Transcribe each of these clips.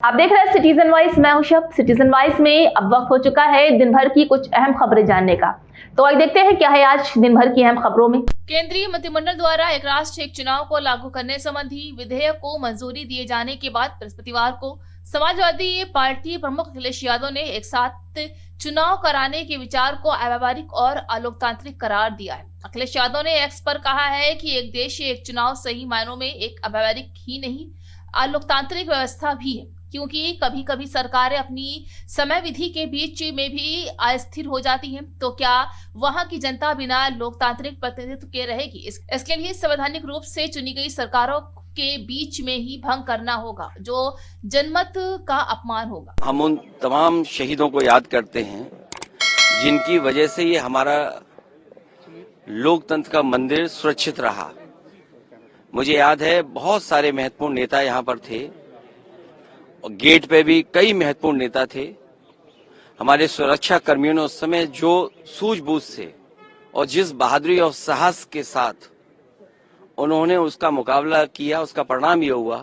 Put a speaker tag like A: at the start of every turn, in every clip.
A: आप देख रहे हैं सिटीजन वॉइस, मैं हूं शब। सिटीजन वॉइस में अब वक्त हो चुका है दिन भर की कुछ अहम खबरें जानने का। तो आइए देखते हैं क्या है आज दिन भर की अहम खबरों में।
B: केंद्रीय मंत्रिमंडल द्वारा एक राष्ट्र एक चुनाव को लागू करने संबंधी विधेयक को मंजूरी दिए जाने के बाद बृहस्पतिवार को समाजवादी पार्टी प्रमुख अखिलेश यादव ने एक साथ चुनाव कराने के विचार को अव्यावहारिक और अलोकतांत्रिक करार दिया है। अखिलेश यादव ने एक्स पर कहा है कि एक देश एक चुनाव सही मायनों में एक अव्यावहारिक ही नहीं अलोकतांत्रिक व्यवस्था भी है, क्योंकि कभी कभी सरकारें अपनी समय विधि के बीच में भी अस्थिर हो जाती हैं। तो क्या वहां की जनता बिना लोकतांत्रिक प्रतिनिधित्व के रहेगी? इसके लिए संवैधानिक रूप से चुनी गई सरकारों के बीच में ही भंग करना होगा, जो जनमत का अपमान होगा।
C: हम उन तमाम शहीदों को याद करते हैं जिनकी वजह से ये हमारा लोकतंत्र का मंदिर सुरक्षित रहा। मुझे याद है बहुत सारे महत्वपूर्ण नेता यहाँ पर थे, गेट पे भी कई महत्वपूर्ण नेता थे। हमारे सुरक्षा कर्मियों ने उस समय जो सूझबूझ से और जिस बहादुरी और साहस के साथ उन्होंने उसका मुकाबला किया, उसका परिणाम ये हुआ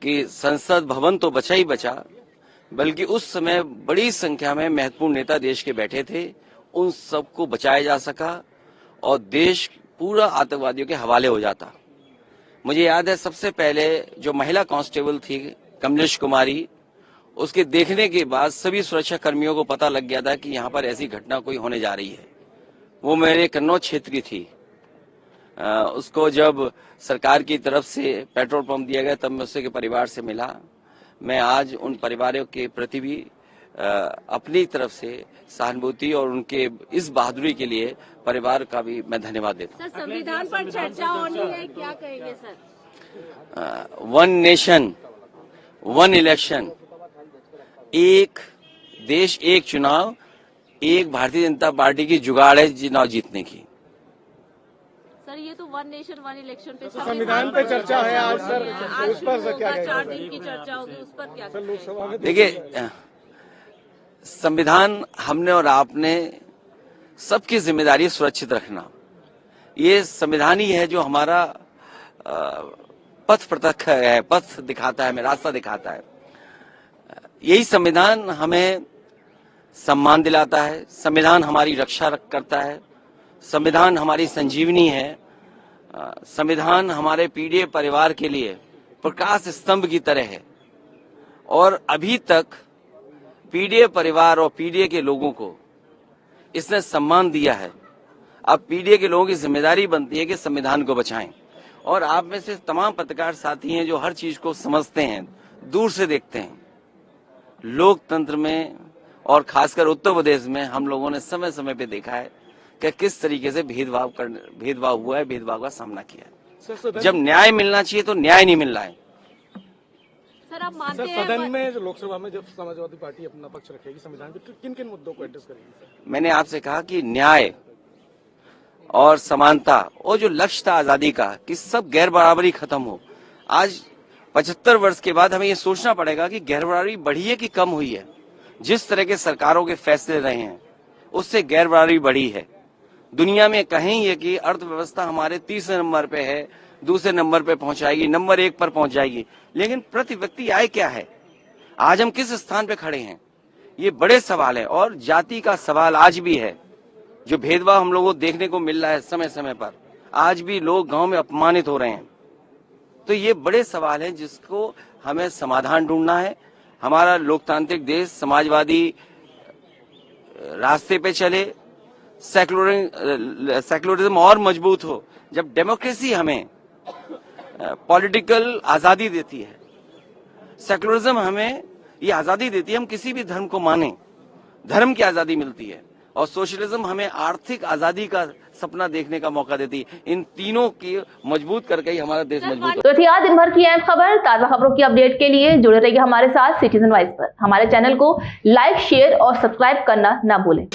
C: कि संसद भवन तो बचा ही बचा, बल्कि उस समय बड़ी संख्या में महत्वपूर्ण नेता देश के बैठे थे। उन सबको बचाया जा सका और देश पूरा आतंकवादियों के हवाले हो जाता। मुझे याद है सबसे पहले जो महिला कांस्टेबल थी कमलेश कुमारी, उसके देखने के बाद सभी सुरक्षा कर्मियों को पता लग गया था कि यहाँ पर ऐसी घटना कोई होने जा रही है। वो मेरे कन्नौज क्षेत्र की थी। उसको जब सरकार की तरफ से पेट्रोल पंप दिया गया तब मैं उसके परिवार से मिला। मैं आज उन परिवारों के प्रति भी अपनी तरफ से सहानुभूति और उनके इस बहादुरी के लिए परिवार का भी मैं धन्यवाद देता हूँ।
D: सर, संविधान पर चर्चा होनी है, क्या कहेंगे sir?
C: One nation one election, एक देश एक चुनाव, एक भारतीय जनता पार्टी की जुगाड़ है चुनाव जीतने की।
D: सर, ये तो वन नेशन वन इलेक्शन पे
E: संविधान पे चर्चा है आज सर, उस पर क्या
D: 4 दिन की चर्चा होगी, उस पर क्या?
E: लोकसभा में
C: देखिए, संविधान हमने और आपने सबकी जिम्मेदारी सुरक्षित रखना। ये संविधान ही है जो हमारा पथ प्रतख है, पथ दिखाता है, हमें रास्ता दिखाता है। यही संविधान हमें सम्मान दिलाता है, संविधान हमारी रक्षा करता है, संविधान हमारी संजीवनी है, संविधान हमारे पीड़ित परिवार के लिए प्रकाश स्तंभ की तरह है। और अभी तक पीड़ित परिवार और पीड़ित के लोगों को इसने सम्मान दिया है। अब पीड़ित के लोगों की जिम्मेदारी बनती है कि संविधान को बचाएं। और आप में से तमाम पत्रकार साथी हैं जो हर चीज को समझते हैं, दूर से देखते हैं। लोकतंत्र में और खासकर उत्तर प्रदेश में हम लोगों ने समय समय पे देखा है कि किस तरीके से भेदभाव हुआ है, भेदभाव का सामना किया है। जब न्याय मिलना चाहिए तो न्याय नहीं मिल रहा है।
D: सर, आप मानते हैं
E: सदन में जो लोकसभा में जब समाजवादी पार्टी अपना पक्ष रखेगी संविधान पे, किन किन मुद्दों को एड्रेस करेगी?
C: मैंने आपसे कहा कि न्याय और समानता और जो लक्ष्य था आजादी का कि सब गैर बराबरी खत्म हो। आज 75 वर्ष के बाद हमें ये सोचना पड़ेगा कि गैर बराबरी बढ़ी है कि कम हुई है। जिस तरह के सरकारों के फैसले रहे हैं उससे गैर बराबरी बढ़ी है। दुनिया में कहीं ये कि अर्थव्यवस्था हमारे तीसरे नंबर पे है, दूसरे नंबर पे पहुंचाएगी, नंबर 1 पर पहुंच जाएगी, लेकिन प्रति व्यक्ति आय क्या है? आज हम किस स्थान पे खड़े हैं? ये बड़े सवाल है। और जाति का सवाल आज भी है। जो भेदभाव हम लोगों को देखने को मिल रहा है समय समय पर, आज भी लोग गांव में अपमानित हो रहे हैं। तो ये बड़े सवाल हैं जिसको हमें समाधान ढूंढना है। हमारा लोकतांत्रिक देश समाजवादी रास्ते पे चले, सेक्युलरिज्म और मजबूत हो। जब डेमोक्रेसी हमें पॉलिटिकल आजादी देती है, सेक्युलरिज्म हमें ये आजादी देती है हम किसी भी धर्म को माने, धर्म की आजादी मिलती है। और सोशलिज्म हमें आर्थिक आजादी का सपना देखने का मौका देती है। इन तीनों की मजबूत करके ही हमारा देश मजबूत हो।
A: तो थी आज दिन भर की अहम खबर। ताजा खबरों की अपडेट के लिए जुड़े रहिए हमारे साथ सिटीजन वॉइस पर। हमारे चैनल को लाइक, शेयर और सब्सक्राइब करना ना भूलें।